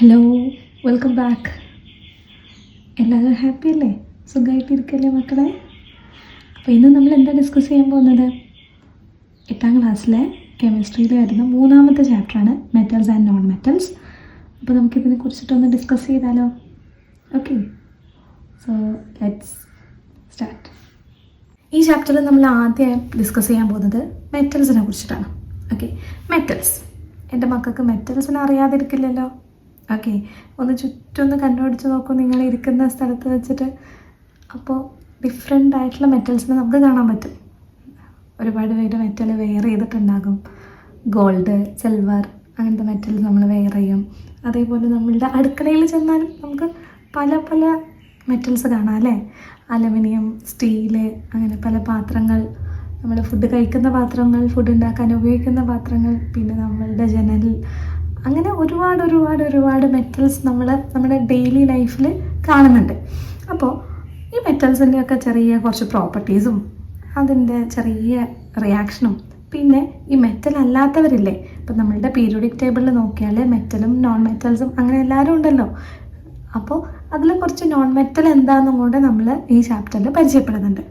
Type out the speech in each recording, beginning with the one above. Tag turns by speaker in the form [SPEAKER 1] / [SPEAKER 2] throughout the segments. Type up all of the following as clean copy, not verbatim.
[SPEAKER 1] Hello, welcome back. എല്ലാവരും happy അല്ലേ? സുഖമായിട്ടിരിക്കല്ലേ മക്കളെ? അപ്പോൾ ഇന്ന് നമ്മൾ എന്താ ഡിസ്കസ് ചെയ്യാൻ പോകുന്നത്? 8ാം ക്ലാസ്സിലെ കെമിസ്ട്രിയിൽ വരുന്ന 3ാമത്തെ ചാപ്റ്ററാണ് മെറ്റൽസ് ആൻഡ് നോൺ മെറ്റൽസ്. അപ്പോൾ നമുക്കിതിനെ കുറിച്ചിട്ടൊന്ന് ഡിസ്കസ് ചെയ്താലോ? Okay, so let's start. ഈ ചാപ്റ്ററിൽ നമ്മൾ ആദ്യം ഡിസ്കസ് ചെയ്യാൻ പോകുന്നത് മെറ്റൽസിനെ കുറിച്ചിട്ടാണ്. Okay, metals. എൻ്റെ മക്കൾക്ക് മെറ്റൽസിനെ അറിയാതിരിക്കില്ലല്ലോ. ഓക്കെ, ഒന്ന് ചുറ്റൊന്ന് കണ്ടുപിടിച്ച് നോക്കൂ നിങ്ങൾ ഇരിക്കുന്ന സ്ഥലത്ത് വെച്ചിട്ട്. അപ്പോൾ ഡിഫറെൻ്റ് ആയിട്ടുള്ള മെറ്റൽസിനെ നമുക്ക് കാണാൻ പറ്റും. ഒരുപാട് പേര് മെറ്റൽ വെയർ ചെയ്തിട്ടുണ്ടാകും. ഗോൾഡ്, സിൽവർ അങ്ങനത്തെ മെറ്റൽ നമ്മൾ വെയർ ചെയ്യും. അതേപോലെ നമ്മളുടെ അടുക്കളയിൽ ചെന്നാലും നമുക്ക് പല പല മെറ്റൽസ് കാണാം അല്ലേ? അലുമിനിയം, സ്റ്റീല്, അങ്ങനെ പല പാത്രങ്ങൾ, നമ്മൾ ഫുഡ് കഴിക്കുന്ന പാത്രങ്ങൾ, ഫുഡ് ഉണ്ടാക്കാൻ ഉപയോഗിക്കുന്ന പാത്രങ്ങൾ, പിന്നെ നമ്മളുടെ ജനൽ, അങ്ങനെ ഒരുപാട് മെറ്റൽസ് നമ്മൾ നമ്മുടെ ഡെയിലി ലൈഫിൽ കാണുന്നുണ്ട്. അപ്പോൾ ഈ മെറ്റൽസിൻ്റെയൊക്കെ ചെറിയ കുറച്ച് പ്രോപ്പർട്ടീസും അതിൻ്റെ ചെറിയ റിയാക്ഷനും, പിന്നെ ഈ മെറ്റൽ അല്ലാത്തവരില്ലേ, ഇപ്പം നമ്മളുടെ പീരിയോഡിക് ടേബിളിൽ നോക്കിയാൽ മെറ്റലും നോൺ മെറ്റൽസും അങ്ങനെ എല്ലാവരും ഉണ്ടല്ലോ. അപ്പോൾ അതിൽ കുറച്ച് നോൺ മെറ്റൽ എന്താണെന്നും കൂടെ നമ്മൾ ഈ ചാപ്റ്ററിൽ പരിചയപ്പെടുന്നുണ്ട്.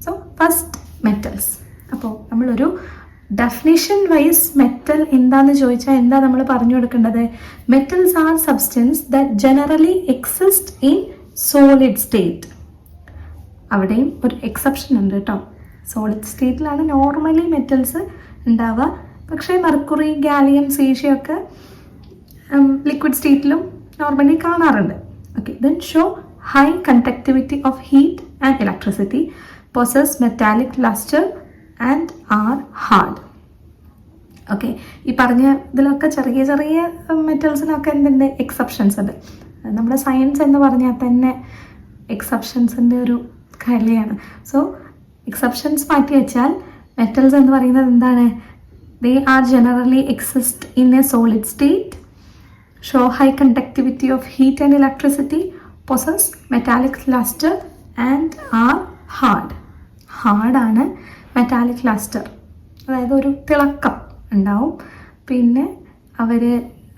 [SPEAKER 1] So first metals. അപ്പോൾ നമ്മളൊരു ഡെഫിനിഷൻ വൈസ് മെറ്റൽ എന്താണെന്ന് ചോദിച്ചാൽ എന്താ നമ്മൾ പറഞ്ഞു കൊടുക്കേണ്ടത്? Metals are substance that generally exist in solid state. അവിടെയും ഒരു എക്സെപ്ഷൻ ഉണ്ട് കേട്ടോ. സോളിഡ് സ്റ്റേറ്റിലാണ് നോർമലി മെറ്റൽസ് ഉണ്ടാവുക. പക്ഷേ മെർക്കുറി, ഗാലിയം, സീഷ്യൊക്കെ ലിക്വിഡ് സ്റ്റേറ്റിലും നോർമലി കാണാറുണ്ട്. Okay, then show high conductivity of heat and electricity, possess metallic luster and are hard. Okay, ഈ പറഞ്ഞ ഇതിലൊക്കെ ചെറിയ ചെറിയ മെറ്റൽസിനൊക്കെ എന്തുണ്ട്? എക്സെപ്ഷൻസ് ഉണ്ട്. നമ്മുടെ സയൻസ് എന്ന് പറഞ്ഞാൽ തന്നെ എക്സെപ്ഷൻസിൻ്റെ ഒരു കളിയാണ്. സോ എക്സെപ്ഷൻസ് മാറ്റി വെച്ചാൽ മെറ്റൽസ് എന്ന് പറയുന്നത് എന്താണ്? They are generally exist in a solid state, show high conductivity of heat and electricity, possess metallic luster and are hard. ഹാർഡാണ് മെറ്റാലിക് ലസ്റ്റർ, അതായത് ഒരു തിളക്കം ഉണ്ടാവും. പിന്നെ അവർ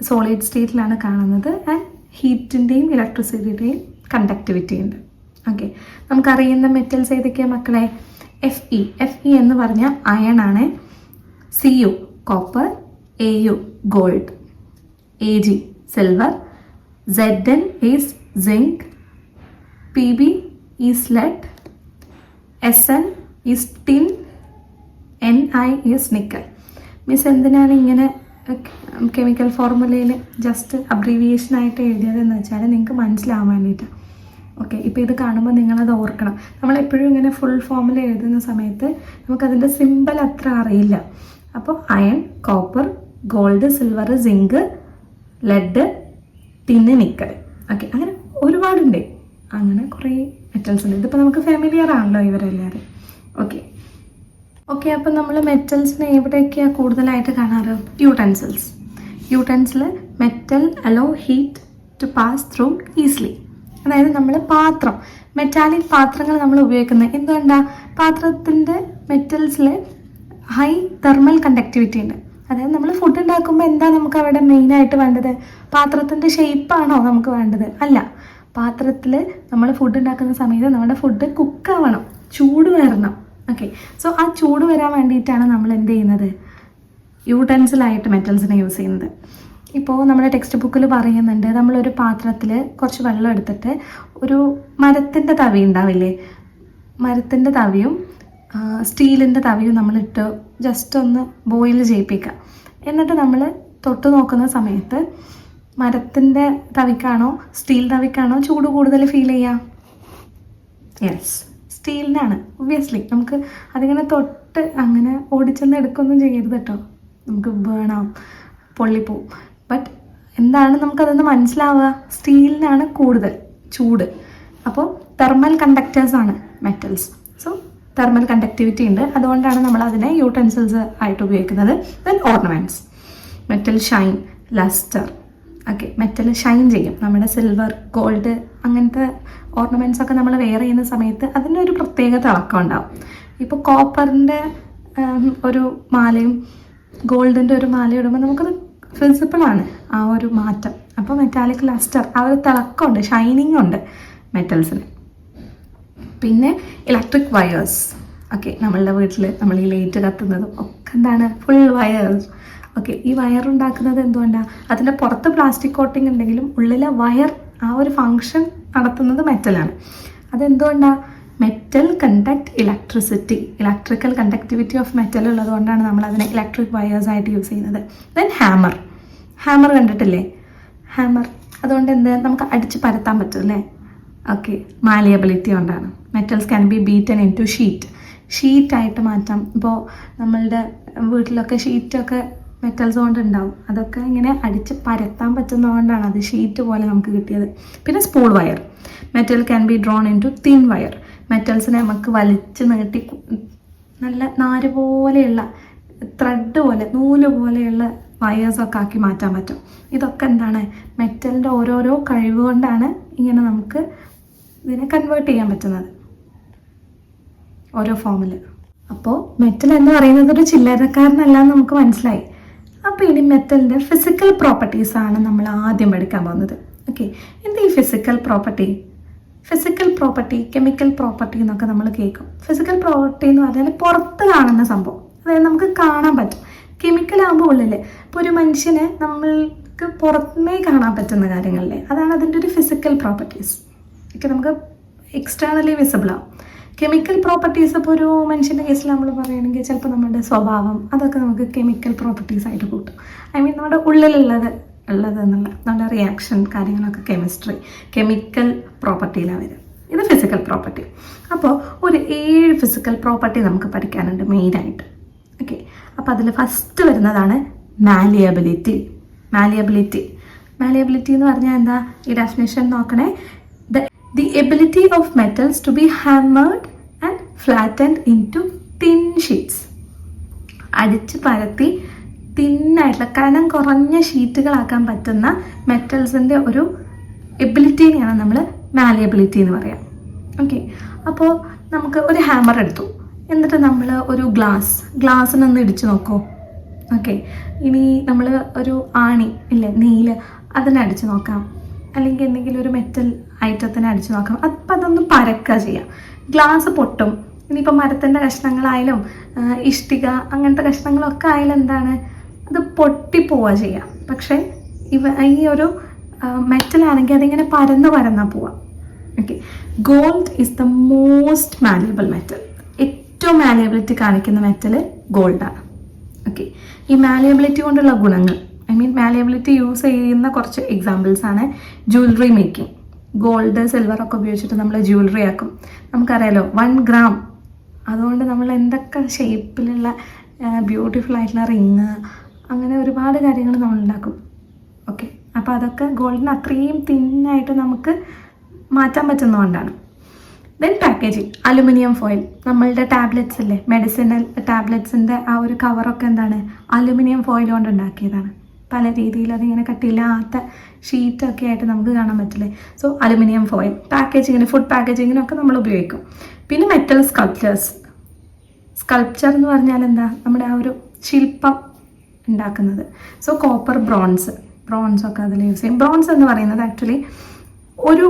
[SPEAKER 1] സോളിഡ് സ്റ്റേറ്റിലാണ് കാണുന്നത്. ആൻഡ് ഹീറ്റിൻ്റെയും ഇലക്ട്രിസിറ്റിയുടെയും കണ്ടക്ടിവിറ്റി ഉണ്ട്. ഓക്കെ, നമുക്കറിയുന്ന മെറ്റൽസ് ഏതൊക്കെയാണ് മക്കളെ? Fe എന്ന് പറഞ്ഞാൽ അയൺ ആണ്. Cu copper, Au gold, Ag silver, Zn is zinc, Pb is lead, Sn is tin, Ni is nickel. Miss എന്തിനാണ് ഇങ്ങനെ കെമിക്കൽ ഫോർമുലയിൽ ജസ്റ്റ് അബ്രീവിയേഷനായിട്ട് എഴുതിയതെന്ന് വെച്ചാൽ നിങ്ങൾക്ക് മനസ്സിലാവാൻ വേണ്ടിയിട്ടാണ്. ഓക്കെ, ഇപ്പോൾ ഇത് കാണുമ്പോൾ നിങ്ങളത് ഓർക്കണം. നമ്മളെപ്പോഴും ഇങ്ങനെ ഫുൾ ഫോമിൽ എഴുതുന്ന സമയത്ത് നമുക്കതിൻ്റെ സിമ്പിൾ അത്ര അറിയില്ല. അപ്പോൾ iron, copper, gold, silver, zinc, lead, tin, nickel. Okay, അങ്ങനെ ഒരുപാടുണ്ട്. അങ്ങനെ കുറേ മെറ്റൽസ് ഉണ്ട്. ഇതിപ്പോൾ നമുക്ക് ഫെമിലിയർ ആണല്ലോ ഇവരെല്ലാവരും. ഓക്കെ, അപ്പോൾ നമ്മൾ മെറ്റൽസിനെ എവിടെയൊക്കെയാണ് കൂടുതലായിട്ട് കാണാറ്? Utensil metal allow heat to pass through easily. അതായത് നമ്മൾ പാത്രം, മെറ്റാലിക് പാത്രങ്ങൾ നമ്മൾ ഉപയോഗിക്കുന്നത് എന്തുകൊണ്ടാണ്? പാത്രത്തിൻ്റെ മെറ്റൽസിൽ ഹൈ തെർമൽ കണ്ടക്ടിവിറ്റി ഉണ്ട്. അതായത് നമ്മൾ ഫുഡ് ഉണ്ടാക്കുമ്പോൾ എന്താ നമുക്ക് അവിടെ മെയിനായിട്ട് വേണ്ടത്? പാത്രത്തിൻ്റെ ഷേപ്പാണോ നമുക്ക് വേണ്ടത്? അല്ല, പാത്രത്തിൽ നമ്മൾ ഫുഡ് ഉണ്ടാക്കുന്ന സമയത്ത് നമ്മുടെ ഫുഡ് കുക്കാവണം, ചൂട് വരണം. ഓക്കെ, സോ ആ ചൂട് വരാൻ വേണ്ടിയിട്ടാണ് നമ്മൾ എന്ത് ചെയ്യുന്നത്? യൂട്ടൻസിലായിട്ട് മെറ്റൽസിനെ യൂസ് ചെയ്യുന്നത്. ഇപ്പോൾ നമ്മുടെ ടെക്സ്റ്റ് ബുക്കിൽ പറയുന്നുണ്ട്, നമ്മളൊരു പാത്രത്തിൽ കുറച്ച് വെള്ളം എടുത്തിട്ട് ഒരു മരത്തിൻ്റെ തവി ഉണ്ടാവില്ലേ, മരത്തിൻ്റെ തവിയും സ്റ്റീലിൻ്റെ തവിയും നമ്മളിട്ട് ജസ്റ്റ് ഒന്ന് ബോയിൽ ചെയ്യിപ്പിക്കുക. എന്നിട്ട് നമ്മൾ തൊട്ട് നോക്കുന്ന സമയത്ത് മരത്തിൻ്റെ തവിക്കാണോ സ്റ്റീൽ തവിക്കാണോ ചൂട് കൂടുതൽ ഫീൽ ചെയ്യുക? യെസ്, സ്റ്റീലിനാണ്. ഒബ്വിയസ്ലി നമുക്ക് അതിങ്ങനെ തൊട്ട് അങ്ങനെ ഓടിച്ചെന്ന് എടുക്കൊന്നും ചെയ്യരുത് കേട്ടോ, നമുക്ക് ബേണാവും, പൊള്ളിപ്പോവും. ബട്ട് എന്താണ് നമുക്കതൊന്ന് മനസ്സിലാവുക? സ്റ്റീലിനാണ് കൂടുതൽ ചൂട്. അപ്പോൾ തെർമൽ കണ്ടക്ടേഴ്സാണ് മെറ്റൽസ്. സോ തെർമൽ കണ്ടക്ടിവിറ്റി ഉണ്ട്, അതുകൊണ്ടാണ് നമ്മൾ അതിനെ യൂട്ടൻസിൽസ് ആയിട്ട് ഉപയോഗിക്കുന്നത്. Then ornaments. Metal shine, lustre. Okay, metal shine ചെയ്യും. നമ്മുടെ സിൽവർ, ഗോൾഡ് അങ്ങനത്തെ ഓർണമെൻറ്റ്സ് ഒക്കെ നമ്മൾ വെയർ ചെയ്യുന്ന സമയത്ത് അതിൻ്റെ ഒരു പ്രത്യേക തിളക്കം ഉണ്ടാവും. ഇപ്പോൾ കോപ്പറിൻ്റെ ഒരു മാലയും ഗോൾഡിൻ്റെ ഒരു മാലയും ഇടുമ്പോൾ നമുക്കത് വിസിബിളാണ് ആ ഒരു മാറ്റം. അപ്പോൾ അപ്പോൾ മെറ്റാലിക് ലസ്റ്റർ, ആ ഒരു തിളക്കമുണ്ട്, ഷൈനിങ് ഉണ്ട് മെറ്റൽസിന്. പിന്നെ ഇലക്ട്രിക് വയേഴ്സ്. ഓക്കെ, നമ്മളുടെ വീട്ടിൽ നമ്മൾ ഈ ലൈറ്റ് കത്തുന്നതും ഒക്കെ എന്താണ്, ഫുൾ വയേഴ്സ്. ഓക്കെ, ഈ വയർ ഉണ്ടാക്കുന്നത് എന്തുകൊണ്ടാണ്? അതിൻ്റെ പുറത്ത് പ്ലാസ്റ്റിക് കോട്ടിംഗ് ഉണ്ടെങ്കിലും ഉള്ളിലെ വയർ ആ ഒരു ഫങ്ഷൻ നടത്തുന്നത് മെറ്റലാണ്. അതെന്തുകൊണ്ടാണ്? Metal conduct electricity, electrical conductivity of metal ഉള്ളതുകൊണ്ടാണ് നമ്മൾ അതിനെ ഇലക്ട്രിക് വയേഴ്സ് ആയിട്ട് യൂസ് ചെയ്യുന്നത്. Then hammer. ഹാമർ കണ്ടിട്ടില്ലേ? ഹാമർ, അതുകൊണ്ട് എന്ത്, നമുക്ക് അടിച്ച് പരത്താൻ പറ്റും അല്ലേ? ഓക്കെ, മാലിയബിലിറ്റി കൊണ്ടാണ്. Metals can be beaten into ഷീറ്റായിട്ട് മാറ്റാം. ഇപ്പോൾ നമ്മളുടെ വീട്ടിലൊക്കെ ഷീറ്റൊക്കെ മെറ്റൽസ് കൊണ്ട് ഉണ്ടാവും, അതൊക്കെ ഇങ്ങനെ അടിച്ച് പരത്താൻ പറ്റുന്നതുകൊണ്ടാണ് അത് ഷീറ്റ് പോലെ നമുക്ക് കിട്ടിയത്. പിന്നെ spool wire. Metal can be drawn into thin wire. മെറ്റൽസിനെ നമുക്ക് വലിച്ച് നീട്ടി നല്ല നാര് പോലെയുള്ള, ത്രെഡ് പോലെ, നൂല് പോലെയുള്ള വയേഴ്സൊക്കെ ആക്കി മാറ്റാൻ പറ്റും. ഇതൊക്കെ എന്താണ്, മെറ്റലിൻ്റെ ഓരോരോ കഴിവ് കൊണ്ടാണ് ഇങ്ങനെ നമുക്ക് ഇതിനെ കൺവേർട്ട് ചെയ്യാൻ പറ്റുന്നത് ഓരോ ഫോമിൽ. അപ്പോൾ മെറ്റൽ എന്ന് പറയുന്നത് ഒരു ചില്ലറക്കാരനല്ല എന്ന് നമുക്ക് മനസ്സിലായി. അപ്പോൾ ഇനി മെറ്റലിൻ്റെ ഫിസിക്കൽ പ്രോപ്പർട്ടീസാണ് നമ്മൾ ആദ്യം പഠിക്കാൻ പോകുന്നത്. ഓക്കെ, എന്താ ഈ physical property? Physical property, chemical property എന്നൊക്കെ നമ്മൾ കേൾക്കും. ഫിസിക്കൽ പ്രോപ്പർട്ടി എന്ന് പറഞ്ഞാൽ പുറത്ത് കാണുന്ന സംഭവം, അതായത് നമുക്ക് കാണാൻ പറ്റും. കെമിക്കൽ ആകുമ്പോൾ ഉള്ളിൽ, ഇപ്പോൾ ഒരു മനുഷ്യനെ നമ്മൾക്ക് പുറമേ കാണാൻ പറ്റുന്ന കാര്യങ്ങളിലെ, അതാണ് അതിൻ്റെ ഒരു ഫിസിക്കൽ പ്രോപ്പർട്ടീസ്. ഒക്കെ നമുക്ക് എക്സ്റ്റേണലി വിസിബിൾ ആവും. കെമിക്കൽ പ്രോപ്പർട്ടീസ് ഇപ്പോൾ ഒരു മനുഷ്യൻ്റെ കേസിൽ നമ്മൾ പറയുകയാണെങ്കിൽ ചിലപ്പോൾ നമ്മുടെ സ്വഭാവം, അതൊക്കെ നമുക്ക് കെമിക്കൽ പ്രോപ്പർട്ടീസ് ആയിട്ട് കൂട്ടും. ഐ മീൻ നമ്മുടെ ഉള്ളിലുള്ളത് എന്നുള്ള നമ്മുടെ റിയാക്ഷൻ കാര്യങ്ങളൊക്കെ കെമിക്കൽ പ്രോപ്പർട്ടിയിലാണ് വരിക. ഇത് ഫിസിക്കൽ പ്രോപ്പർട്ടി. അപ്പോൾ ഒരു 7 ഫിസിക്കൽ പ്രോപ്പർട്ടി നമുക്ക് പഠിക്കാനുണ്ട് മെയിനായിട്ട്. ഓക്കെ, അപ്പോൾ അതിൽ ഫസ്റ്റ് വരുന്നതാണ് മാലിയബിലിറ്റി. മാലിയബിലിറ്റി എന്ന് പറഞ്ഞാൽ എന്താ? ഈ ഡെഫിനിഷൻ നോക്കണേ. The ability of metals to be hammered and flattened into thin sheets. അടിച്ച് പരത്തി തിന്നായിട്ടുള്ള കനം കുറഞ്ഞ ഷീറ്റുകളാക്കാൻ പറ്റുന്ന മെറ്റൽസിൻ്റെ ഒരു എബിലിറ്റിനെയാണ് നമ്മൾ മാലിയബിലിറ്റി എന്ന് പറയാം. ഓക്കെ, അപ്പോൾ നമുക്ക് ഒരു ഹാമർ എടുത്തു, എന്നിട്ട് നമ്മൾ ഒരു ഗ്ലാസ്സിനൊന്ന് ഇടിച്ചു നോക്കൂ. ഓക്കെ, ഇനി നമ്മൾ ഒരു ആണി ഇല്ലേ, നെയ്ല്, അതിനടിച്ച് നോക്കാം. അല്ലെങ്കിൽ എന്തെങ്കിലും ഒരു മെറ്റൽ ഐറ്റത്തിനെ അടിച്ചു നോക്കാം. അപ്പം അതൊന്ന് പരക്കുക ചെയ്യാം, ഗ്ലാസ് പൊട്ടും. ഇനിയിപ്പോൾ മരത്തിൻ്റെ കഷ്ണങ്ങളായാലും ഇഷ്ടിക അങ്ങനത്തെ കഷ്ണങ്ങളൊക്കെ ആയാലും എന്താണ്, അത് പൊട്ടിപ്പോവുക ചെയ്യാം. പക്ഷേ ഈ ഒരു മെറ്റലാണെങ്കിൽ അതിങ്ങനെ പരന്നാ പോവാം. Okay, gold is the most malleable metal. ഏറ്റവും മാലിയബിലിറ്റി കാണിക്കുന്ന മെറ്റൽ ഗോൾഡാണ്. ഓക്കെ, ഈ മാലിയബിലിറ്റി കൊണ്ടുള്ള ഗുണങ്ങൾ, ഐ മീൻ മാലിയബിലിറ്റി യൂസ് ചെയ്യുന്ന കുറച്ച് എക്സാമ്പിൾസ് ആണ്. Jewellery making. ഗോൾഡ്, സിൽവർ ഒക്കെ ഉപയോഗിച്ചിട്ട് നമ്മൾ ജ്വല്ലറി ആക്കും. നമുക്കറിയാലോ 1 ഗ്രാം, അതുകൊണ്ട് നമ്മൾ എന്തൊക്കെ ഷേപ്പിലുള്ള ബ്യൂട്ടിഫുൾ ആയിട്ടുള്ള റിങ്, അങ്ങനെ ഒരുപാട് കാര്യങ്ങൾ നമ്മൾ ഉണ്ടാക്കും. ഓക്കെ, അപ്പോൾ അതൊക്കെ ഗോൾഡിന് അത്രയും തിന്നായിട്ട് നമുക്ക് മാറ്റാൻ പറ്റുന്നതുകൊണ്ടാണ്. Then packaging. Aluminium foil. നമ്മളുടെ ടാബ്ലറ്റ്സ് ഇല്ലേ, മെഡിസിനൽ ടാബ്ലറ്റ്സിൻ്റെ ആ ഒരു കവറൊക്കെ എന്താണ്, അലുമിനിയം ഫോയിൽ കൊണ്ട് ഉണ്ടാക്കിയതാണ്. പല രീതിയിൽ അതിങ്ങനെ കട്ടിയില്ലാത്ത ഷീറ്റൊക്കെ ആയിട്ട് നമുക്ക് കാണാൻ പറ്റില്ലേ. സോ അലുമിനിയം ഫോയിൽ പാക്കേജിങ്ങിന്, ഫുഡ് പാക്കേജിങ്ങിനൊക്കെ നമ്മൾ ഉപയോഗിക്കും. പിന്നെ മെറ്റൽ സ്കൾപ്ചർ എന്ന് പറഞ്ഞാൽ എന്താ, നമ്മുടെ ആ ഒരു ശില്പം ഉണ്ടാക്കുന്നത്. സോ കോപ്പർ, ബ്രോൺസൊക്കെ അതിൽ യൂസ് ചെയ്യും. ബ്രോൺസ് എന്ന് പറയുന്നത് ആക്ച്വലി ഒരു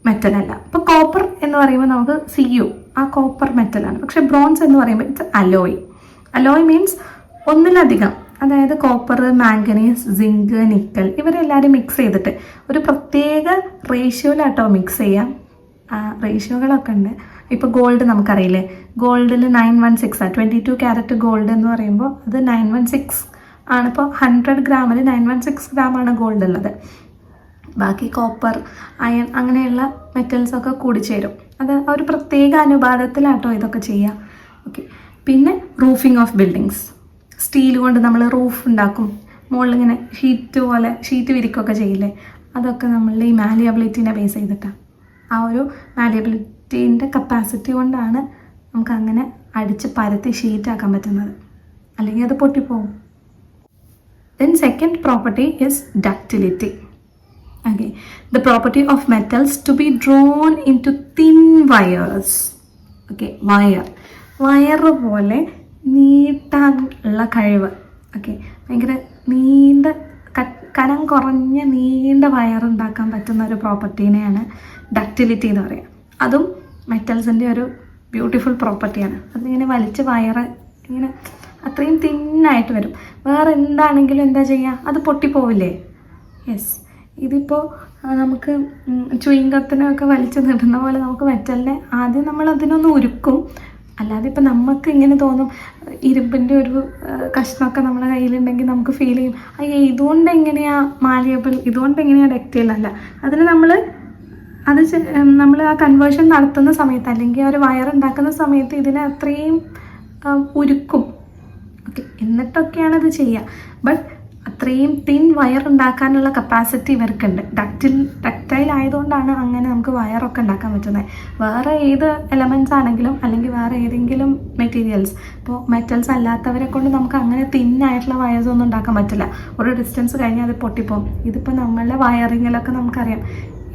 [SPEAKER 1] മെറ്റലല്ല. ഇപ്പോൾ കോപ്പർ എന്ന് പറയുമ്പോൾ നമുക്ക് Cu, ആ കോപ്പർ മെറ്റലാണ്. പക്ഷേ ബ്രോൺസ് എന്ന് പറയുമ്പോൾ ഇറ്റ്സ് അലോയ് മീൻസ് ഒന്നിലധികം, അതായത് കോപ്പർ, മാംഗനീസ്, സിങ്ക്, നിക്കൽ, ഇവരെല്ലാവരും മിക്സ് ചെയ്തിട്ട് ഒരു പ്രത്യേക റേഷ്യോയിലാട്ടോ മിക്സ് ചെയ്യാം. റേഷ്യോകളൊക്കെ ഉണ്ട്. ഇപ്പോൾ ഗോൾഡ് നമുക്കറിയില്ലേ, ഗോൾഡിൽ 916 22 ക്യാരറ്റ് ഗോൾഡ് എന്ന് പറയുമ്പോൾ അത് 916 ആണ്. ഇപ്പോൾ 100 ഗ്രാമിൽ 916 ഗ്രാമാണ് ഗോൾഡ് ഉള്ളത്. ബാക്കി കോപ്പർ, അയൺ അങ്ങനെയുള്ള മെറ്റൽസൊക്കെ കൂടിച്ചേരും. അത് ഒരു പ്രത്യേക അനുപാതത്തിലാട്ടോ ഇതൊക്കെ ചെയ്യുക. ഓക്കെ, പിന്നെ റൂഫിംഗ് ഓഫ് ബിൽഡിങ്സ്. സ്റ്റീൽ കൊണ്ട് നമ്മൾ റൂഫ് ഉണ്ടാക്കും, മുകളിലിങ്ങനെ ഷീറ്റ് വിരിക്കുകയൊക്കെ ചെയ്യില്ലേ, അതൊക്കെ നമ്മളുടെ ഈ മാലിയബിലിറ്റീനെ ബേസ് ചെയ്തിട്ടാണ്. ആ ഒരു മാലിയബിലിറ്റീൻ്റെ കപ്പാസിറ്റി കൊണ്ടാണ് നമുക്ക് അങ്ങനെ അടിച്ച് പരത്തി ഷീറ്റാക്കാൻ പറ്റുന്നത്, അല്ലെങ്കിൽ അത് പൊട്ടിപ്പോവും. Then second property is ductility. Okay, the property of metals to be drawn into thin wires. Okay, wire പോലെ നീട്ടാനുള്ള കഴിവ്. ഓക്കെ, ഭയങ്കര നീണ്ട കനം കുറഞ്ഞ നീണ്ട വയറുണ്ടാക്കാൻ പറ്റുന്ന ഒരു പ്രോപ്പർട്ടീനെയാണ് ഡക്റ്റിലിറ്റി എന്ന് പറയുക. അതും മെറ്റൽസിൻ്റെ ഒരു ബ്യൂട്ടിഫുൾ പ്രോപ്പർട്ടിയാണ്. അതിങ്ങനെ വലിച്ച് വയറ് ഇങ്ങനെ അത്രയും തിന്നായിട്ട് വരും. വേറെ എന്താണെങ്കിലും എന്താ ചെയ്യുക, അത് പൊട്ടിപ്പോവില്ലേ? യെസ്. ഇതിപ്പോൾ നമുക്ക് ചുയിങ്കത്തിനൊക്കെ വലിച്ചു നീട്ടുന്ന പോലെ നമുക്ക് മെറ്റലിനെ ആദ്യം നമ്മൾ അതിനൊന്ന് ഉരുക്കും. അല്ലാതെ ഇപ്പം നമുക്ക് ഇങ്ങനെ തോന്നും, ഇരുമ്പിൻ്റെ ഒരു കഷ്ണമൊക്കെ നമ്മുടെ കയ്യിലുണ്ടെങ്കിൽ നമുക്ക് ഫീൽ ചെയ്യും, അയ്യേ ഇതുകൊണ്ട് എങ്ങനെയാണ് മാലിയബിൾ, ഇതുകൊണ്ട് എങ്ങനെയാണ് ഡക്റ്റൈൽ അല്ല. അതിന് നമ്മൾ ആ കൺവേർഷൻ നടത്തുന്ന സമയത്ത് അല്ലെങ്കിൽ ആ ഒരു വയറുണ്ടാക്കുന്ന സമയത്ത് ഇതിനെ അത്രയും ഉരുക്കും. ഓക്കെ, എന്നിട്ടൊക്കെയാണ് അത് ചെയ്യുക. ബട്ട് അത്രയും തിൻ വയർ ഉണ്ടാക്കാനുള്ള കപ്പാസിറ്റി ഇവർക്കുണ്ട്. ഡക്റ്റൈൽ ആയതുകൊണ്ടാണ് അങ്ങനെ നമുക്ക് വയറൊക്കെ ഉണ്ടാക്കാൻ പറ്റുന്നത്. വേറെ ഏത് എലമെൻറ്റ്സ് ആണെങ്കിലും അല്ലെങ്കിൽ വേറെ ഏതെങ്കിലും മെറ്റീരിയൽസ്, ഇപ്പോൾ മെറ്റൽസ് അല്ലാത്തവരെ കൊണ്ട് നമുക്ക് അങ്ങനെ തിന്നായിട്ടുള്ള വയേഴ്സ് ഒന്നും ഉണ്ടാക്കാൻ പറ്റില്ല. ഒരു ഡിസ്റ്റൻസ് കഴിഞ്ഞാൽ അത് പൊട്ടിപ്പോകും. ഇതിപ്പോൾ നമ്മളുടെ വയറിങ്ങിലൊക്കെ നമുക്കറിയാം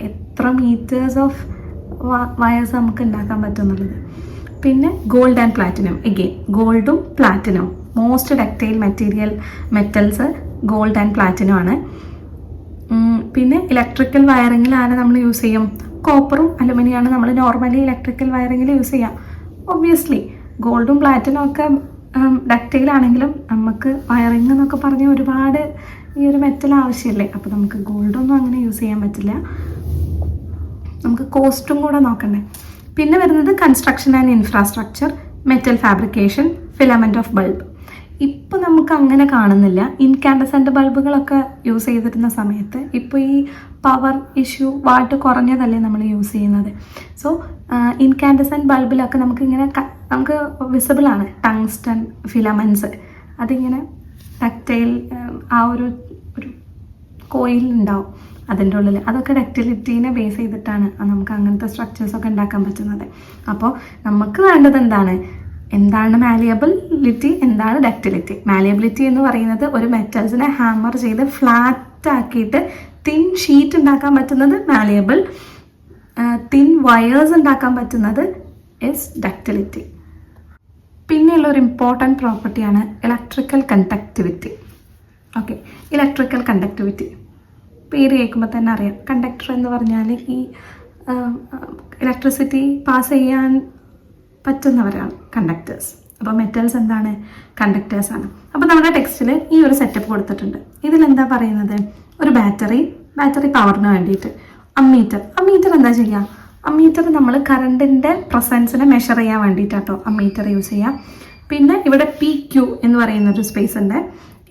[SPEAKER 1] എത്ര മീറ്റേഴ്സ് ഓഫ് വയേഴ്സ് നമുക്ക് ഉണ്ടാക്കാൻ പറ്റുന്നുള്ളത്. പിന്നെ ഗോൾഡ് ആൻഡ് പ്ലാറ്റിനം. എഗെയിൻ ഗോൾഡും പ്ലാറ്റിനവും most ductile metals gold and platinum ആണ്. പിന്നെ ഇലക്ട്രിക്കൽ വയറിങ്ങിലാണ് നമ്മൾ യൂസ് ചെയ്യും കോപ്പറും അലുമിനിയമാണ് നമ്മൾ നോർമലി ഇലക്ട്രിക്കൽ വയറിങ്ങിൽ യൂസ് ചെയ്യാം. ഒബ്വിയസ്ലി ഗോൾഡും പ്ലാറ്റിനും ഒക്കെ ഡക്റ്റൈലാണെങ്കിലും നമുക്ക് വയറിങ് എന്നൊക്കെ പറഞ്ഞ് ഒരുപാട് ഈ ഒരു മെറ്റൽ ആവശ്യമില്ലേ. അപ്പോൾ നമുക്ക് ഗോൾഡൊന്നും അങ്ങനെ യൂസ് ചെയ്യാൻ പറ്റില്ല. നമുക്ക് കോസ്റ്റും കൂടെ നോക്കണ്ടേ. പിന്നെ വരുന്നത് construction and infrastructure, metal fabrication, filament of bulb. ഇപ്പോൾ നമുക്ക് അങ്ങനെ കാണുന്നില്ല. ഇൻകാൻഡസെൻ്റ് ബൾബുകളൊക്കെ യൂസ് ചെയ്തിരുന്ന സമയത്ത് ഇപ്പോൾ ഈ പവർ ഇഷ്യൂ വാട്ട് കുറഞ്ഞതല്ലേ നമ്മൾ യൂസ് ചെയ്യുന്നത്. സോ ഇൻകാൻഡസെൻ്റ് ബൾബിലൊക്കെ നമുക്ക് വിസിബിളാണ് ടങ്സ്റ്റൺ ഫിലമെൻറ്റ്സ്. അതിങ്ങനെ ഡക്റ്റൈൽ ആ ഒരു കോയിലുണ്ടാവും അതിൻ്റെ ഉള്ളിൽ. അതൊക്കെ ഡക്റ്റിലിറ്റീനെ ബേസ് ചെയ്തിട്ടാണ് നമുക്ക് അങ്ങനത്തെ സ്ട്രക്ചേഴ്സൊക്കെ ഉണ്ടാക്കാൻ പറ്റുന്നത്. അപ്പോൾ നമുക്ക് വേണ്ടത് എന്താണ് മാലിയബിലിറ്റി, എന്താണ് ഡക്റ്റിലിറ്റി. മാലിയബിലിറ്റി എന്ന് പറയുന്നത് ഒരു മെറ്റൽസിനെ ഹാമർ ചെയ്ത് ഫ്ലാറ്റ് ആക്കിയിട്ട് തിൻ ഷീറ്റ് ഉണ്ടാക്കാൻ പറ്റുന്നത് മാലിയബിൾ, തിൻ വയേഴ്സ് ഉണ്ടാക്കാൻ പറ്റുന്നത് ഇസ് ഡക്റ്റിലിറ്റി. പിന്നെയുള്ള ഒരു ഇമ്പോർട്ടൻറ്റ് പ്രോപ്പർട്ടിയാണ് electrical conductivity. Okay, electrical conductivity പേര് കേൾക്കുമ്പോൾ തന്നെ അറിയാം. കണ്ടക്ടർ എന്ന് പറഞ്ഞാൽ ഈ ഇലക്ട്രിസിറ്റി പാസ് ചെയ്യാൻ പറ്റുന്നവരാണ് കണ്ടക്ടേഴ്സ്. അപ്പോൾ മെറ്റൽസ് എന്താണ്? കണ്ടക്ടേഴ്സാണ്. അപ്പോൾ നമ്മുടെ ടെക്സ്റ്റിൽ ഈ ഒരു സെറ്റപ്പ് കൊടുത്തിട്ടുണ്ട്. ഇതിലെന്താ പറയുന്നത്? ഒരു ബാറ്ററി പവറിന് വേണ്ടിയിട്ട്, അമ്മീറ്റർ എന്താ ചെയ്യുക? അമ്മീറ്റർ നമ്മൾ കറണ്ടിൻ്റെ പ്രസൻസിനെ മെഷർ ചെയ്യാൻ വേണ്ടിയിട്ടാട്ടോ അമ്മീറ്റർ യൂസ് ചെയ്യുക. പിന്നെ ഇവിടെ PQ എന്ന് പറയുന്നൊരു സ്പേസ് ഉണ്ട്.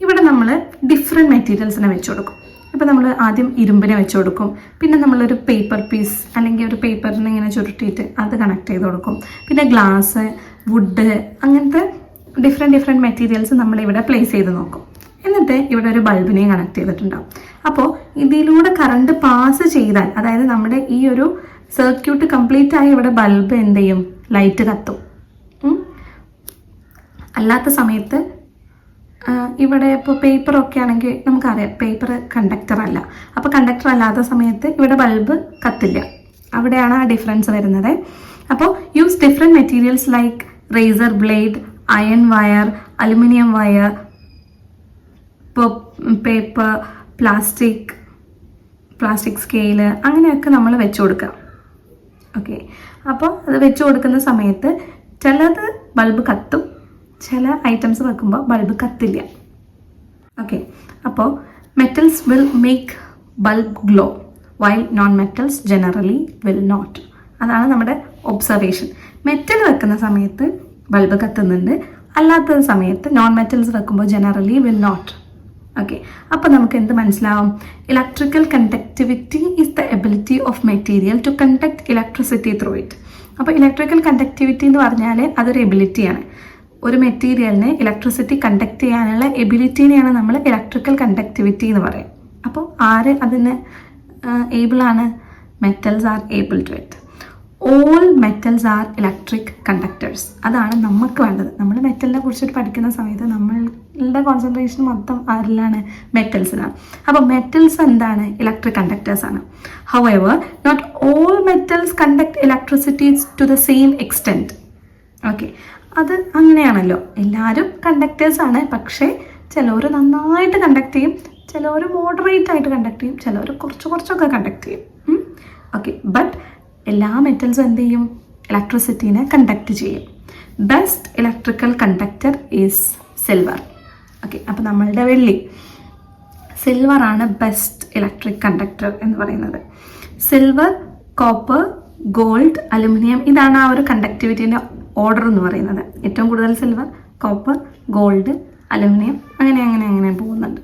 [SPEAKER 1] ഇവിടെ നമ്മൾ ഡിഫറെൻറ്റ് മെറ്റീരിയൽസിനെ വെച്ച് കൊടുക്കും. ഇപ്പോൾ നമ്മൾ ആദ്യം ഇരുമ്പിനെ വെച്ച് കൊടുക്കും. പിന്നെ നമ്മളൊരു പേപ്പർ പീസ് അല്ലെങ്കിൽ ഒരു പേപ്പറിനെ ഇങ്ങനെ ചുരുട്ടിയിട്ട് അത് കണക്ട് ചെയ്ത് കൊടുക്കും. പിന്നെ ഗ്ലാസ്, വുഡ്, അങ്ങനത്തെ ഡിഫറെൻറ്റ് മെറ്റീരിയൽസ് നമ്മളിവിടെ പ്ലേസ് ചെയ്ത് നോക്കും. എന്നിട്ട് ഇവിടെ ഒരു ബൾബിനെയും കണക്ട് ചെയ്തിട്ടുണ്ടാവും. അപ്പോൾ ഇതിലൂടെ കറണ്ട് പാസ് ചെയ്താൽ, അതായത് നമ്മുടെ ഈ ഒരു സർക്യൂട്ട് കംപ്ലീറ്റ് ആയി ഇവിടെ ബൾബ് എന്ത് ചെയ്യും? ലൈറ്റ് കത്തും. അല്ലാത്ത സമയത്ത് ഇവിടെ ഇപ്പോൾ പേപ്പറൊക്കെ ആണെങ്കിൽ നമുക്കറിയാം പേപ്പർ കണ്ടക്ടർ അല്ല. അപ്പോൾ കണ്ടക്ടർ അല്ലാത്ത സമയത്ത് ഇവിടെ ബൾബ് കത്തില്ല. അവിടെയാണ് ആ ഡിഫറൻസ് വരുന്നത്. അപ്പോൾ use different materials like razor blade, iron wire, aluminium wire, paper, plastic scale, അങ്ങനെയൊക്കെ നമ്മൾ വെച്ച് കൊടുക്കുക. ഓക്കെ, അപ്പോൾ അത് വെച്ച് കൊടുക്കുന്ന സമയത്ത് ചിലത് ബൾബ് കത്തും, ചില ഐറ്റംസ് വെക്കുമ്പോൾ ബൾബ് കത്തില്ല. ഓക്കെ, അപ്പോൾ metals will make bulb glow while non metals generally will not. അതാണ് നമ്മുടെ ഒബ്സർവേഷൻ. മെറ്റൽ വെക്കുന്ന സമയത്ത് ബൾബ് കത്തുന്നുണ്ട്, അല്ലാത്ത സമയത്ത് നോൺ മെറ്റൽസ് വെക്കുമ്പോൾ ജനറലി വിൽ നോട്ട്. ഓക്കെ, അപ്പോൾ നമുക്ക് എന്ത് മനസ്സിലാവും? Electrical conductivity is the ability of material to conduct electricity through it. അപ്പോൾ ഇലക്ട്രിക്കൽ കണ്ടക്ടിവിറ്റി എന്ന് പറഞ്ഞാൽ അതൊരു എബിലിറ്റിയാണ്. ഒരു മെറ്റീരിയലിന് ഇലക്ട്രിസിറ്റി കണ്ടക്ട് ചെയ്യാനുള്ള എബിലിറ്റിനെയാണ് നമ്മൾ ഇലക്ട്രിക്കൽ കണ്ടക്ടിവിറ്റി എന്ന് പറയും. അപ്പോൾ ആര് അതിന് ഏബിളാണ്? Metals are able to it. All metals are electric conductors. അതാണ് നമുക്ക് വേണ്ടത്. നമ്മൾ മെറ്റലിനെ കുറിച്ചിട്ട് പഠിക്കുന്ന സമയത്ത് നമ്മളുടെ കോൺസെൻട്രേഷൻ മൊത്തം ആരിലാണ്? മെറ്റൽസിലാണ്. അപ്പോൾ മെറ്റൽസ് എന്താണ്? ഇലക്ട്രിക് കണ്ടക്ടേഴ്സാണ്. However not all metals conduct electricity to the same extent. Okay, അത് അങ്ങനെയാണല്ലോ, എല്ലാവരും കണ്ടക്ടേഴ്സാണ്. പക്ഷേ ചിലർ നന്നായിട്ട് കണ്ടക്ട് ചെയ്യും, ചിലവർ മോഡറേറ്റ് ആയിട്ട് കണ്ടക്ട് ചെയ്യും, ചിലവർ കുറച്ചൊക്കെ കണ്ടക്ട് ചെയ്യും. ഓക്കെ, ബട്ട് എല്ലാ മെറ്റൽസും എന്ത് ചെയ്യും? ഇലക്ട്രിസിറ്റീനെ കണ്ടക്ട് ചെയ്യും. Best electrical conductor is silver. Okay, അപ്പോൾ നമ്മളുടെ വെള്ളി, സിൽവറാണ് ബെസ്റ്റ് ഇലക്ട്രിക് കണ്ടക്ടർ എന്ന് പറയുന്നത്. സിൽവർ, കോപ്പർ, ഗോൾഡ്, അലുമിനിയം, ഇതാണ് ആ ഒരു കണ്ടക്ടിവിറ്റീൻ്റെ ഓർഡർ എന്ന് പറയുന്നത്. ഏറ്റവും കൂടുതൽ സിൽവർ, കോപ്പർ, ഗോൾഡ്, അലുമിനിയം, അങ്ങനെ പോകുന്നുണ്ട്.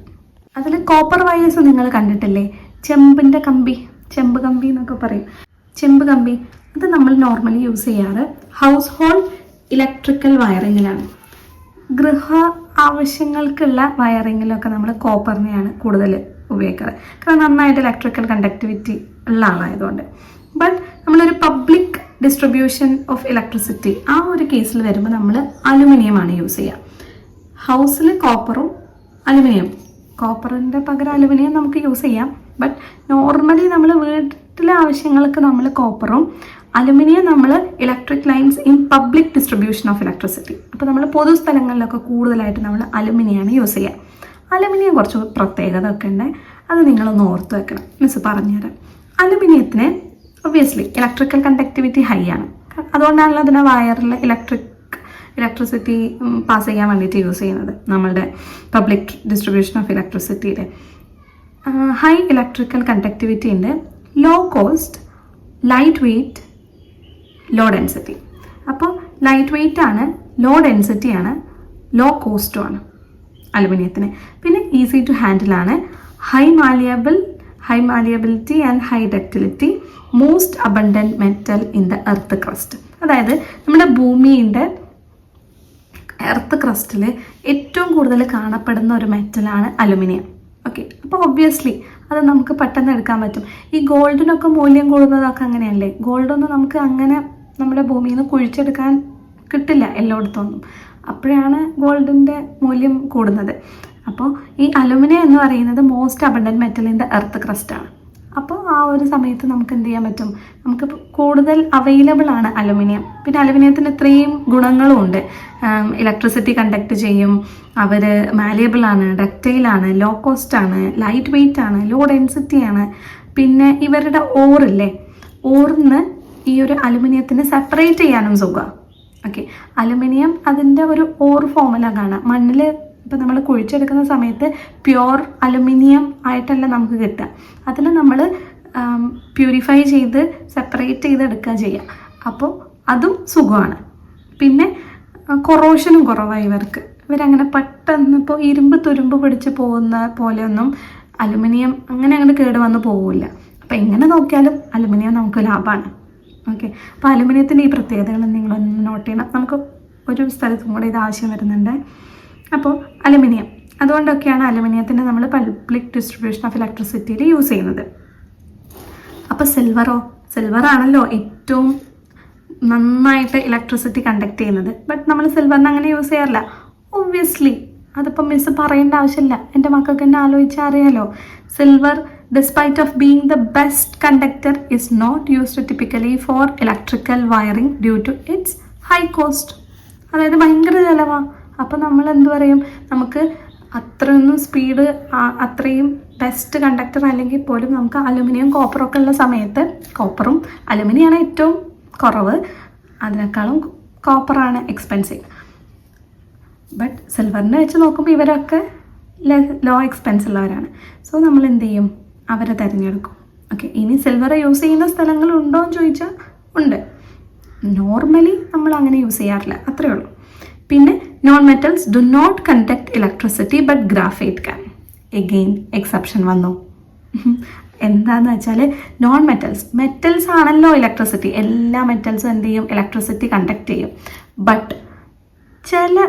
[SPEAKER 1] അതിൽ കോപ്പർ വയേഴ്സ് നിങ്ങൾ കണ്ടിട്ടില്ലേ? ചെമ്പ് കമ്പി എന്നൊക്കെ പറയും. ചെമ്പ് കമ്പി അത് നമ്മൾ നോർമലി യൂസ് ചെയ്യാറ് ഹൗസ് ഹോൾഡ് ഇലക്ട്രിക്കൽ വയറിങ്ങിലാണ്. ഗൃഹ ആവശ്യങ്ങൾക്കുള്ള വയറിങ്ങിലൊക്കെ നമ്മൾ കോപ്പറിനെയാണ് കൂടുതൽ ഉപയോഗിക്കാറ്. കാരണം നന്നായിട്ട് ഇലക്ട്രിക്കൽ കണ്ടക്ടിവിറ്റി ഉള്ള ആളായതുകൊണ്ട്. ബട്ട് നമ്മളൊരു പബ്ലിക് ഡിസ്ട്രിബ്യൂഷൻ ഓഫ് ഇലക്ട്രിസിറ്റി ആ ഒരു കേസിൽ വരുമ്പോൾ നമ്മൾ അലുമിനിയമാണ് യൂസ് ചെയ്യുക. ഹൗസിൽ കോപ്പറും അലുമിനിയം, കോപ്പറിൻ്റെ പകരം അലുമിനിയം നമുക്ക് യൂസ് ചെയ്യാം. ബട്ട് നോർമലി നമ്മൾ വീട്ടിലെ ആവശ്യങ്ങൾക്ക് നമ്മൾ കോപ്പറും, അലുമിനിയം നമ്മൾ electric lines in public distribution of electricity. അപ്പോൾ നമ്മൾ പൊതുസ്ഥലങ്ങളിലൊക്കെ കൂടുതലായിട്ട് നമ്മൾ അലുമിനിയമാണ് യൂസ് ചെയ്യുക. അലുമിനിയം കുറച്ച് പ്രത്യേകത ഒക്കെ ഉണ്ട്, അത് നിങ്ങളൊന്ന് ഓർത്ത് വെക്കണം. മിസ് പറഞ്ഞുതരാം. അലുമിനിയത്തിന് ഒബ്വിയസ്ലി ഇലക്ട്രിക്കൽ കണ്ടക്ടിവിറ്റി ഹൈ ആണ്. അതുകൊണ്ടാണല്ലോ അതിനെ വയറിൽ ഇലക്ട്രിസിറ്റി പാസ് ചെയ്യാൻ വേണ്ടിയിട്ട് യൂസ് ചെയ്യുന്നത്. നമ്മളുടെ പബ്ലിക് ഡിസ്ട്രിബ്യൂഷൻ ഓഫ് ഇലക്ട്രിസിറ്റിയുടെ ഹൈ ഇലക്ട്രിക്കൽ കണ്ടക്ടിവിറ്റി ഉണ്ട്. Low cost, light weight, low density. അപ്പോൾ ലൈറ്റ് വെയ്റ്റ് ആണ്, ലോ ഡെൻസിറ്റി ആണ്, ലോ കോസ്റ്റും ആണ് അലുമിനിയത്തിന്. പിന്നെ ഈസി ടു ഹാൻഡിൽ ആണ്, high malleability and high ductility, most abundant metal in the earth crust. അതായത് നമ്മുടെ ഭൂമിയുടെ എർത്ത് ക്രസ്റ്റിൽ ഏറ്റവും കൂടുതൽ കാണപ്പെടുന്ന ഒരു മെറ്റലാണ് അലുമിനിയം. ഓക്കെ, അപ്പോൾ ഒബ്വിയസ്ലി അത് നമുക്ക് പെട്ടെന്ന് എടുക്കാൻ പറ്റും. ഈ ഗോൾഡിനൊക്കെ മൂല്യം കൂടുന്നതൊക്കെ അങ്ങനെയല്ലേ? ഗോൾഡൊന്നും നമുക്ക് അങ്ങനെ നമ്മുടെ ഭൂമിയിൽ നിന്ന് കുഴിച്ചെടുക്കാൻ കിട്ടില്ല എല്ലായിടത്തൊന്നും. അപ്പോഴാണ് ഗോൾഡിൻ്റെ മൂല്യം കൂടുന്നത്. അപ്പോൾ ഈ അലുമിനിയം എന്ന് പറയുന്നത് most abundant metal in the earth crest ആണ്. അപ്പോൾ ആ ഒരു സമയത്ത് നമുക്ക് എന്ത് ചെയ്യാൻ പറ്റും? നമുക്ക് കൂടുതൽ അവൈലബിൾ ആണ് അലുമിനിയം. പിന്നെ അലുമിനിയത്തിന് ഇത്രയും ഗുണങ്ങളും ഉണ്ട്. ഇലക്ട്രിസിറ്റി കണ്ടക്ട് ചെയ്യും, അവർ മാലിയബിൾ ആണ്, ഡക്റ്റൈൽ ആണ്, ലോ കോസ്റ്റ് ആണ്, ലൈറ്റ് വെയ്റ്റ് ആണ്, ലോ ഡെൻസിറ്റി ആണ്. പിന്നെ ഇവരുടെ ഓറില്ലേ, ഓറിന്ന് ഈ ഒരു അലുമിനിയത്തിന് സെപ്പറേറ്റ് ചെയ്യാനും സുഖമാണ്. ഓക്കെ, അലുമിനിയം അതിൻ്റെ ഒരു ഓർ ഫോമുല കാണാം. മണ്ണിൽ ഇപ്പോൾ നമ്മൾ കുഴിച്ചെടുക്കുന്ന സമയത്ത് പ്യുവർ അലുമിനിയം ആയിട്ടല്ല നമുക്ക് കിട്ടുക. അതിൽ നമ്മൾ പ്യൂരിഫൈ ചെയ്ത് സെപ്പറേറ്റ് ചെയ്തെടുക്കുക ചെയ്യുക. അപ്പോൾ അതും സുഖമാണ്. പിന്നെ കൊറോഷനും കുറവായി ഇവരങ്ങനെ പെട്ടെന്ന് ഇപ്പോൾ ഇരുമ്പ് തുരുമ്പ് പിടിച്ച് പോകുന്ന പോലെയൊന്നും അലുമിനിയം അങ്ങനെ അങ്ങോട്ട് കേടുവന്ന് പോവില്ല. അപ്പോൾ എങ്ങനെ നോക്കിയാലും അലുമിനിയം നമുക്ക് ലാഭമാണ്. ഓക്കെ, അപ്പോൾ അലുമിനിയത്തിൻ്റെ ഈ പ്രത്യേകതകൾ നിങ്ങളൊന്ന് നോട്ട് ചെയ്യണം. നമുക്ക് ഒരു സ്ഥലത്തും കൂടെ ഇത് ആവശ്യം വരുന്നുണ്ട്. അപ്പോൾ അലുമിനിയം, അതുകൊണ്ടൊക്കെയാണ് അലുമിനിയത്തിൻ്റെ നമ്മൾ പബ്ലിക് ഡിസ്ട്രിബ്യൂഷൻ ഓഫ് ഇലക്ട്രിസിറ്റിയിൽ യൂസ് ചെയ്യുന്നത്. അപ്പോൾ സിൽവറാണല്ലോ ഏറ്റവും നന്നായിട്ട് ഇലക്ട്രിസിറ്റി കണ്ടക്ട് ചെയ്യുന്നത്. ബട്ട് നമ്മൾ സിൽവറിന് അങ്ങനെ യൂസ് ചെയ്യാറില്ല. ഒബ്വിയസ്ലി അതിപ്പോൾ മിസ് പറയേണ്ട ആവശ്യമില്ല, എൻ്റെ മക്കൾക്ക് തന്നെ ആലോചിച്ചാൽ അറിയാലോ. Silver despite of being the best conductor is not used typically for electrical wiring due to its high cost. അതായത് ഭയങ്കര ചിലവാണ്. അപ്പോൾ നമ്മൾ എന്ത് പറയും, നമുക്ക് അത്രയൊന്നും സ്പീഡ് അത്രയും ബെസ്റ്റ് കണ്ടക്ടർ അല്ലെങ്കിൽ പോലും നമുക്ക് അലുമിനിയം കോപ്പറൊക്കെ ഉള്ള സമയത്ത്, കോപ്പറും അലുമിനിയാണ് ഏറ്റവും കുറവ്, അതിനേക്കാളും കോപ്പറാണ് എക്സ്പെൻസീവ്. ബട്ട് സിൽവറിനെ വെച്ച് നോക്കുമ്പോൾ ഇവരൊക്കെ ലോ എക്സ്പെൻസ് ഉള്ളവരാണ്. സോ നമ്മൾ എന്ത് ചെയ്യും, അവരെ തിരഞ്ഞെടുക്കും. ഓക്കെ, ഇനി സിൽവർ യൂസ് ചെയ്യുന്ന സ്ഥലങ്ങളുണ്ടോ എന്ന് ചോദിച്ചാൽ ഉണ്ട്. നോർമലി നമ്മൾ അങ്ങനെ യൂസ് ചെയ്യാറില്ല, അത്രേ ഉള്ളൂ. പിന്നെ non metals do not conduct electricity but graphite can. Again exception വന്നു. എന്താന്ന് വെച്ചാൽ നോൺ മെറ്റൽസ് ആണല്ലോ ഇലക്ട്രിസിറ്റി. എല്ലാ മെറ്റൽസും എന്ത് ചെയ്യും, ഇലക്ട്രിസിറ്റി കണ്ടക്ട് ചെയ്യും. ബട്ട് ചില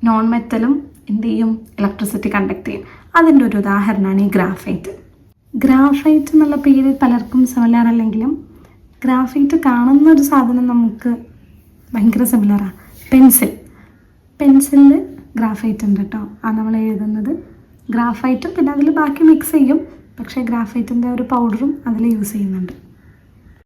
[SPEAKER 1] നോൺ മെറ്റലും എന്ത് ചെയ്യും, ഇലക്ട്രിസിറ്റി കണ്ടക്ട് ചെയ്യും. അതിൻ്റെ ഒരു ഉദാഹരണമാണ് ഈ ഗ്രാഫൈറ്റ്. ഗ്രാഫൈറ്റ് എന്നുള്ള പേര് പലർക്കും സിമിലർ അല്ലെങ്കിലും ഗ്രാഫൈറ്റ് കാണുന്ന ഒരു സാധനം നമുക്ക് ഭയങ്കര സിമിലറാണ്. പെൻസിലിൽ ഗ്രാഫൈറ്റ് ഉണ്ട് കേട്ടോ. ആ നമ്മൾ എഴുതുന്നത് ഗ്രാഫൈറ്റും പിന്നെ അതിൽ ബാക്കി മിക്സ് ചെയ്യും. പക്ഷേ ഗ്രാഫൈറ്റിൻ്റെ ഒരു പൗഡറും അതിൽ യൂസ് ചെയ്യുന്നുണ്ട്.